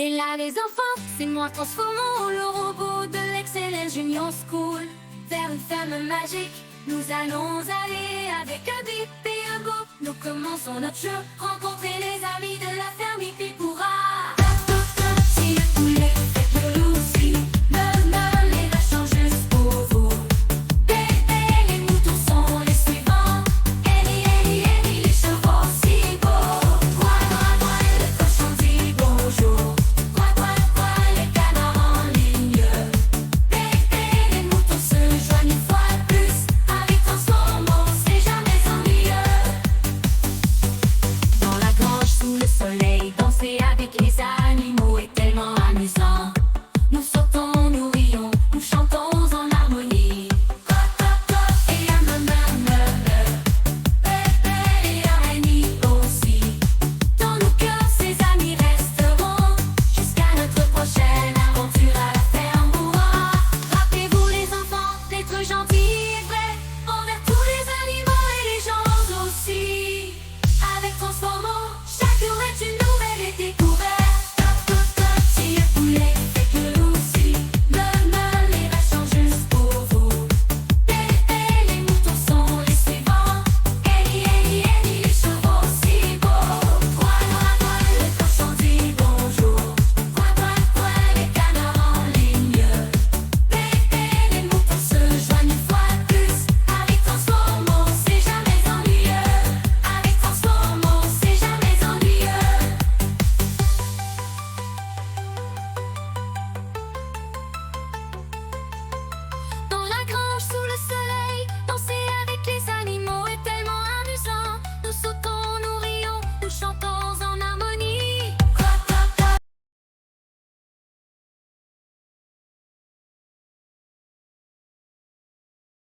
Et là les enfants, c'est moi transformons le robot de l'Excellence Junior School vers une ferme magique. Nous allons aller avec un bip et un go. Nous commençons notre jeu, rencontrer les amis de la ferme hippie pourra. Si le poulet fait le loup, si le les vaches sont juste pour vous. Et les moutons sont les suivants. Et les chevaux si beaux. Quoi, le cochon dit bonjour. Quoi, les canards en ligne. Et les moutons se joignent une fois de plus. Avec Transformo, c'est jamais ennuyeux. Dans la grange sous le soleil, danser avec les animaux est tellement amusant. Nous sautons, nous rions, nous chantons en harmonie. Et et araignées aussi. Dans nos cœurs, ces amis resteront jusqu'à notre prochaine aventure à la ferme. Hurrah! Rappelez-vous les enfants d'être gentils et vrais envers tous les animaux et les gens aussi. Avec Transformo, chaque jour est une nouvelle découverte. Si le poulet fait que aussi, les vaches sont juste pour vous. Et les moutons sont les suivants. Et les chevaux si beaux. Quoi, le cochon dit bonjour. Quoi, les canards en ligne. Et les moutons se joignent une fois de plus. Avec Transformo, c'est jamais ennuyeux. Avec Transformo, c'est jamais ennuyeux. Dans la grange sous le soleil, danser avec les animaux est tellement amusant. Nous sautons.